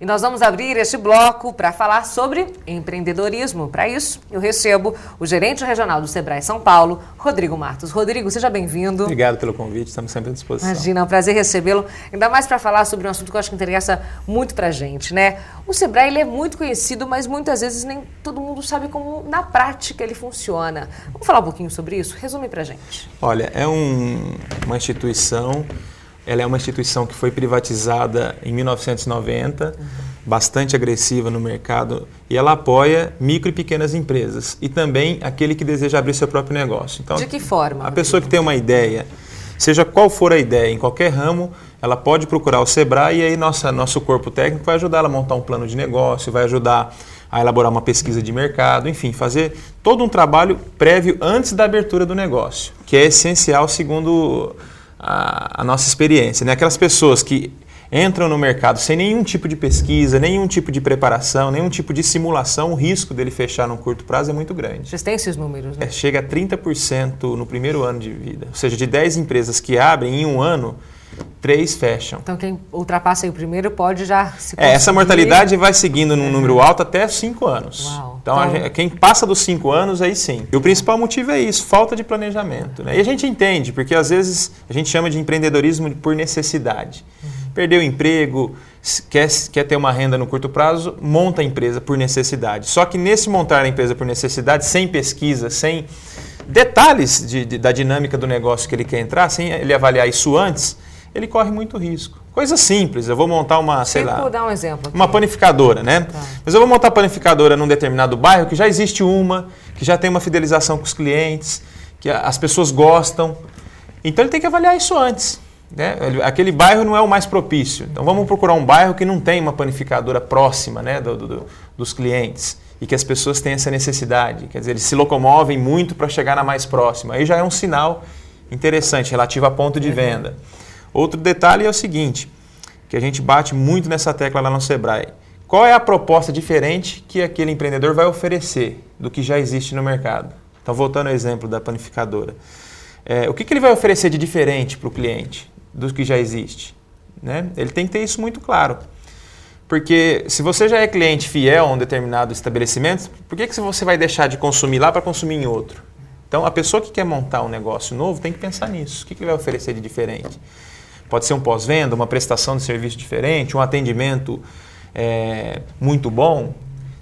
E nós vamos abrir este bloco para falar sobre empreendedorismo. Para isso, eu recebo o gerente regional do Sebrae São Paulo, Rodrigo Matos. Rodrigo, seja bem-vindo. Obrigado pelo convite, estamos sempre à disposição. Imagina, é um prazer recebê-lo, ainda mais para falar sobre um assunto que eu acho que interessa muito para a gente, né? O Sebrae ele é muito conhecido, mas muitas vezes nem todo mundo sabe como na prática ele funciona. Vamos falar um pouquinho sobre isso? Resume para a gente. Olha, é uma instituição... Ela é uma instituição que foi privatizada em 1990, bastante agressiva no mercado, e ela apoia micro e pequenas empresas e também aquele que deseja abrir seu próprio negócio. Então, de que forma? A pessoa que tem uma ideia, seja qual for a ideia, em qualquer ramo, ela pode procurar o Sebrae e aí nosso corpo técnico vai ajudar ela a montar um plano de negócio, vai ajudar a elaborar uma pesquisa de mercado, enfim, fazer todo um trabalho prévio antes da abertura do negócio, que é essencial segundo a nossa experiência, né? Aquelas pessoas que entram no mercado sem nenhum tipo de pesquisa, nenhum tipo de preparação, nenhum tipo de simulação, o risco dele fechar num curto prazo é muito grande. Vocês têm esses números, né? Chega a 30% no primeiro ano de vida. Ou seja, de 10 empresas que abrem em um ano, 3 fecham. Então quem ultrapassa aí o primeiro pode já se conseguir... Essa mortalidade vai seguindo num número alto até 5 anos. Uau. Então, quem passa dos 5 anos, aí sim. E o principal motivo é isso, falta de planejamento, né? E a gente entende, porque às vezes a gente chama de empreendedorismo por necessidade. Perdeu o emprego, quer ter uma renda no curto prazo, monta a empresa por necessidade. Só que nesse montar a empresa por necessidade, sem pesquisa, sem detalhes da dinâmica do negócio que ele quer entrar, sem ele avaliar isso antes, ele corre muito risco. Coisa simples, eu vou montar uma, dar um exemplo aqui. Uma panificadora, né? Tá. Mas eu vou montar a panificadora num determinado bairro que já existe uma, que já tem uma fidelização com os clientes, que as pessoas gostam. Então ele tem que avaliar isso antes, né? Aquele bairro não é o mais propício. Então vamos procurar um bairro que não tem uma panificadora próxima, né, dos clientes e que as pessoas têm essa necessidade. Quer dizer, eles se locomovem muito para chegar na mais próxima. Aí já é um sinal interessante relativo a ponto de venda. Outro detalhe é o seguinte, que a gente bate muito nessa tecla lá no Sebrae. Qual é a proposta diferente que aquele empreendedor vai oferecer do que já existe no mercado? Então, voltando ao exemplo da panificadora. O que ele vai oferecer de diferente para o cliente do que já existe? Né? Ele tem que ter isso muito claro. Porque se você já é cliente fiel a um determinado estabelecimento, por que você vai deixar de consumir lá para consumir em outro? Então, a pessoa que quer montar um negócio novo tem que pensar nisso. O que ele vai oferecer de diferente? Pode ser um pós-venda, uma prestação de serviço diferente, um atendimento muito bom.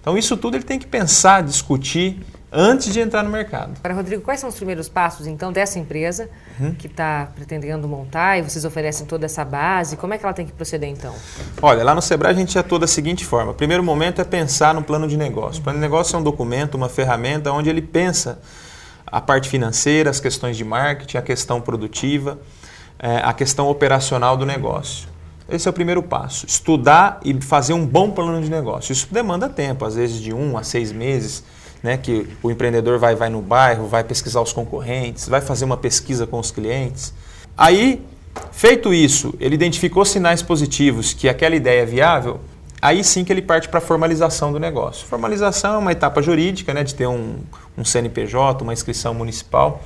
Então, isso tudo ele tem que pensar, discutir antes de entrar no mercado. Agora, Rodrigo, quais são os primeiros passos, então, dessa empresa que está pretendendo montar e vocês oferecem toda essa base? Como é que ela tem que proceder, então? Olha, lá no Sebrae a gente atua da seguinte forma. O primeiro momento é pensar no plano de negócio. O plano de negócio é um documento, uma ferramenta onde ele pensa a parte financeira, as questões de marketing, a questão produtiva, a questão operacional do negócio. Esse é o primeiro passo. Estudar e fazer um bom plano de negócio. Isso demanda tempo, às vezes de 1 a 6 meses, né, que o empreendedor vai no bairro, vai pesquisar os concorrentes, vai fazer uma pesquisa com os clientes. Aí, feito isso, ele identificou sinais positivos que aquela ideia é viável, aí sim que ele parte para a formalização do negócio. Formalização é uma etapa jurídica, né, de ter um CNPJ, uma inscrição municipal,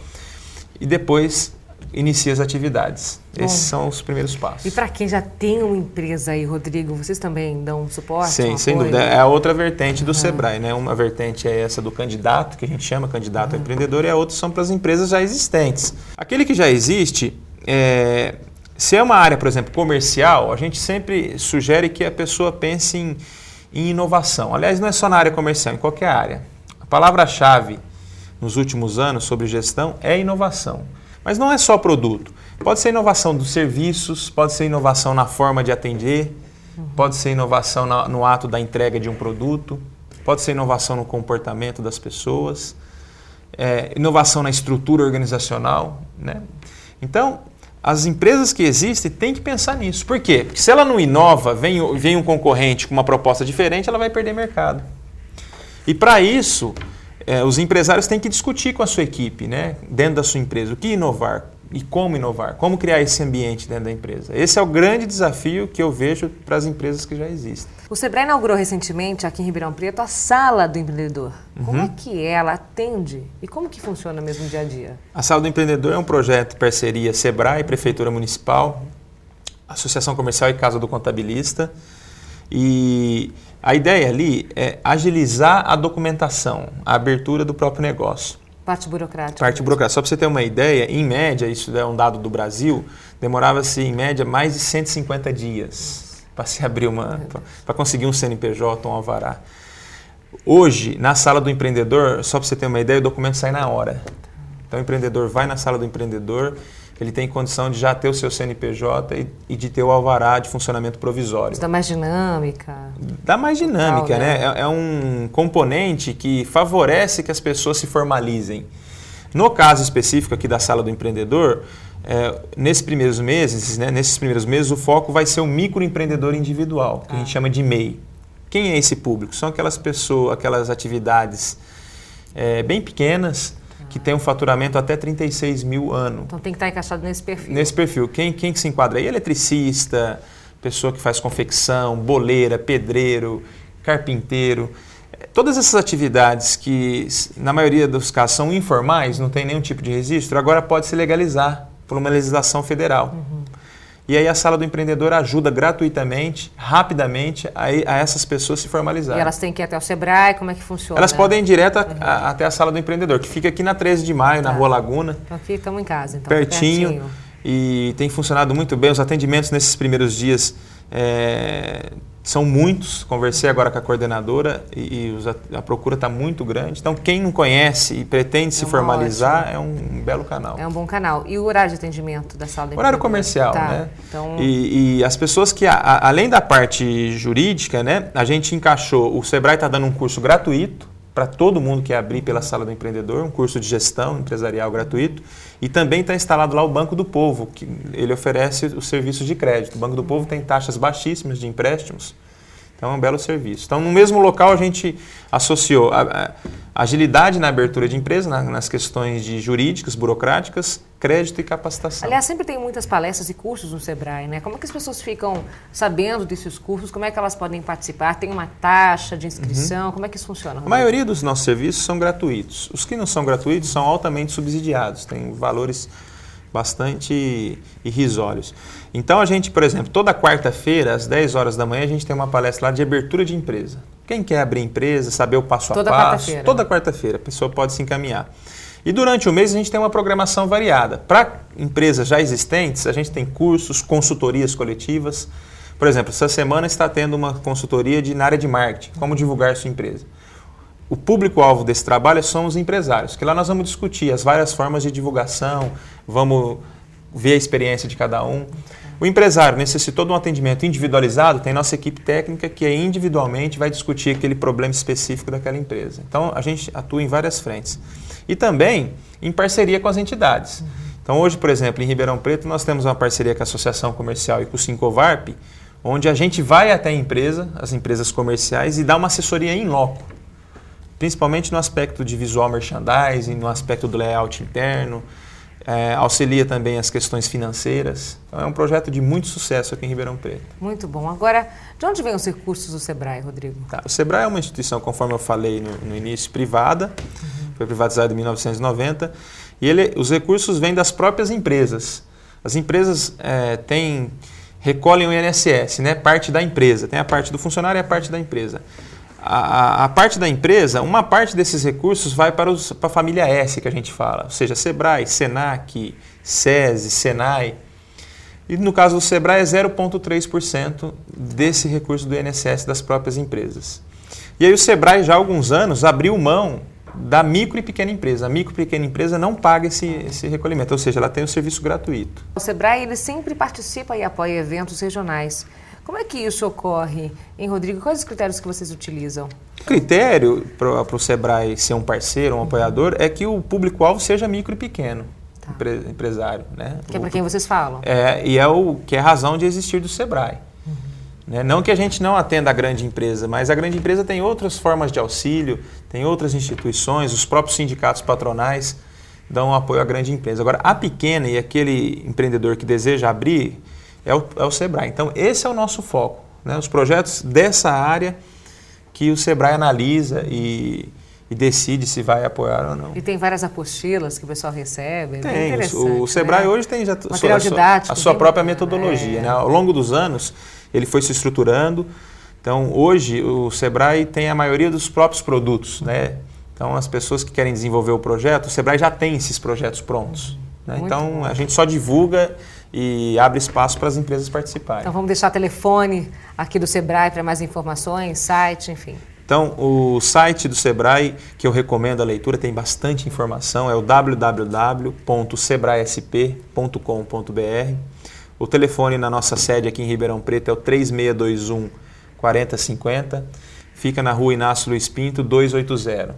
e depois inicia as atividades. Esses são os primeiros passos. E para quem já tem uma empresa aí, Rodrigo, vocês também dão suporte? Sim, sem dúvida. É a outra vertente do Sebrae, né? Uma vertente é essa do candidato, que a gente chama candidato a empreendedor, e a outra são para as empresas já existentes. Aquele que já existe, se é uma área, por exemplo, comercial, a gente sempre sugere que a pessoa pense em inovação. Aliás, não é só na área comercial, em qualquer área. A palavra-chave nos últimos anos sobre gestão é inovação. Mas não é só produto. Pode ser inovação dos serviços, pode ser inovação na forma de atender, pode ser inovação no ato da entrega de um produto, pode ser inovação no comportamento das pessoas, inovação na estrutura organizacional, né? Então, as empresas que existem têm que pensar nisso. Por quê? Porque se ela não inova, vem um concorrente com uma proposta diferente, ela vai perder mercado. E para isso, os empresários têm que discutir com a sua equipe, né, dentro da sua empresa, o que inovar e como criar esse ambiente dentro da empresa. Esse é o grande desafio que eu vejo para as empresas que já existem. O Sebrae inaugurou recentemente aqui em Ribeirão Preto a Sala do Empreendedor. Como é que ela atende e como que funciona mesmo no dia a dia? A Sala do Empreendedor é um projeto de parceria Sebrae, Prefeitura Municipal, Associação Comercial e Casa do Contabilista. E a ideia ali é agilizar a documentação, a abertura do próprio negócio. Parte burocrática. Parte burocrática. Só para você ter uma ideia, em média, isso é um dado do Brasil, demorava-se em média mais de 150 dias para se abrir para conseguir um CNPJ, um alvará. Hoje, na sala do empreendedor, só para você ter uma ideia, o documento sai na hora. Então o empreendedor vai na sala do empreendedor, ele tem condição de já ter o seu CNPJ e de ter o alvará de funcionamento provisório. Isso dá mais dinâmica. Dá mais dinâmica, total, né? É um componente que favorece que as pessoas se formalizem. No caso específico aqui da sala do empreendedor, nesses primeiros meses, o foco vai ser o microempreendedor individual, que a gente chama de MEI. Quem é esse público? São aquelas pessoas, aquelas atividades bem pequenas, que tem um faturamento até 36 mil ano. Então tem que estar encaixado nesse perfil. Nesse perfil. Quem que se enquadra aí? Eletricista, pessoa que faz confecção, boleira, pedreiro, carpinteiro. Todas essas atividades que, na maioria dos casos, são informais, não tem nenhum tipo de registro, agora pode se legalizar por uma legislação federal. E aí a sala do empreendedor ajuda gratuitamente, rapidamente, a essas pessoas se formalizarem. E elas têm que ir até o Sebrae, como é que funciona? Elas podem ir direto até a sala do empreendedor, que fica aqui na 13 de maio, na Rua Laguna. Então aqui estamos em casa, então. Pertinho. E tem funcionado muito bem. Os atendimentos nesses primeiros dias são muitos. Conversei agora com a coordenadora e a procura está muito grande. Então, quem não conhece e pretende se formalizar, é um belo canal. É um bom canal. E o horário de atendimento da sala do horário comercial, tá, né? Então... E as pessoas que, além da parte jurídica, né, a gente encaixou, o Sebrae está dando um curso gratuito para todo mundo que abrir pela sala do empreendedor, um curso de gestão empresarial gratuito. E também está instalado lá o Banco do Povo, que ele oferece os serviços de crédito. O Banco do Povo tem taxas baixíssimas de empréstimos, então é um belo serviço. Então, no mesmo local, a gente associou a agilidade na abertura de empresa, nas questões de jurídicas, burocráticas, crédito e capacitação. Aliás, sempre tem muitas palestras e cursos no Sebrae, né? Como é que as pessoas ficam sabendo desses cursos? Como é que elas podem participar? Tem uma taxa de inscrição? Como é que isso funciona, Rodrigo? A maioria dos nossos serviços são gratuitos. Os que não são gratuitos são altamente subsidiados, têm valores bastante irrisórios. Então a gente, por exemplo, toda quarta-feira, às 10 horas da manhã, a gente tem uma palestra lá de abertura de empresa. Quem quer abrir empresa, saber o passo a passo, toda quarta-feira a pessoa pode se encaminhar. E durante o mês a gente tem uma programação variada. Para empresas já existentes, a gente tem cursos, consultorias coletivas. Por exemplo, essa semana está tendo uma consultoria na área de marketing, como divulgar sua empresa. O público-alvo desse trabalho são os empresários, que lá nós vamos discutir as várias formas de divulgação, vamos ver a experiência de cada um. O empresário necessitou de um atendimento individualizado, tem nossa equipe técnica que individualmente vai discutir aquele problema específico daquela empresa. Então, a gente atua em várias frentes. E também em parceria com as entidades. Então, hoje, por exemplo, em Ribeirão Preto, nós temos uma parceria com a Associação Comercial e com o Sincovarp, onde a gente vai até a empresa, as empresas comerciais, e dá uma assessoria in loco. Principalmente no aspecto de visual merchandising, no aspecto do layout interno, auxilia também as questões financeiras. Então é um projeto de muito sucesso aqui em Ribeirão Preto. Muito bom. Agora, de onde vêm os recursos do Sebrae, Rodrigo? O Sebrae é uma instituição, conforme eu falei no início, privada, foi privatizada em 1990, e os recursos vêm das próprias empresas. As empresas recolhem o INSS, né, parte da empresa, tem a parte do funcionário e a parte da empresa. A parte da empresa, uma parte desses recursos vai para a família S, que a gente fala, ou seja, Sebrae, Senac, SESI, Senai. E no caso do Sebrae é 0,3% desse recurso do INSS das próprias empresas. E aí o Sebrae já há alguns anos abriu mão da micro e pequena empresa. A micro e pequena empresa não paga esse recolhimento, ou seja, ela tem o serviço gratuito. O Sebrae ele sempre participa e apoia eventos regionais. Como é que isso ocorre, hein, Rodrigo? Quais os critérios que vocês utilizam? O critério para o Sebrae ser um parceiro, um apoiador, é que o público-alvo seja micro e pequeno, empresário. Né? Que é para quem vocês falam. E é que é a razão de existir do Sebrae. Né? Não que a gente não atenda a grande empresa, mas a grande empresa tem outras formas de auxílio, tem outras instituições, os próprios sindicatos patronais dão apoio à grande empresa. Agora, a pequena e aquele empreendedor que deseja abrir é o Sebrae. Então, esse é o nosso foco. Né? Os projetos dessa área que o Sebrae analisa e decide se vai apoiar ou não. E tem várias apostilas que o pessoal recebe. Tem. O Sebrae hoje tem já material didático, a sua própria metodologia. Né? Ao longo dos anos, ele foi se estruturando, Então, hoje, o Sebrae tem a maioria dos próprios produtos, né? Então, as pessoas que querem desenvolver o projeto, o Sebrae já tem esses projetos prontos. Né? Então, bom. A gente só divulga e abre espaço para as empresas participarem. Então, vamos deixar telefone aqui do Sebrae para mais informações, site, enfim. Então, o site do Sebrae, que eu recomendo a leitura, tem bastante informação, é o www.sebraesp.com.br. O telefone na nossa sede aqui em Ribeirão Preto é o 3621-4050. Fica na rua Inácio Luiz Pinto, 280.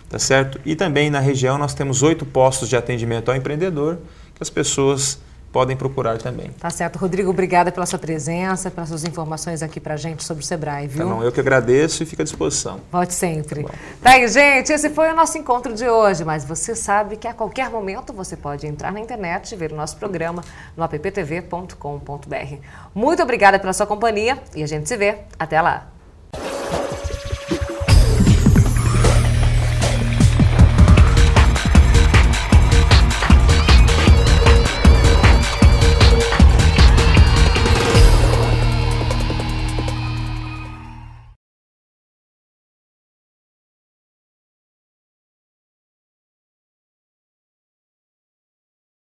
Tá certo? E também na região nós temos 8 postos de atendimento ao empreendedor que as pessoas podem procurar também. Tá certo. Rodrigo, obrigada pela sua presença, pelas suas informações aqui pra gente sobre o Sebrae, viu? Tá bom, eu que agradeço e fico à disposição. Volte sempre. Tá aí, gente, esse foi o nosso encontro de hoje, mas você sabe que a qualquer momento você pode entrar na internet e ver o nosso programa no apptv.com.br. Muito obrigada pela sua companhia e a gente se vê. Até lá!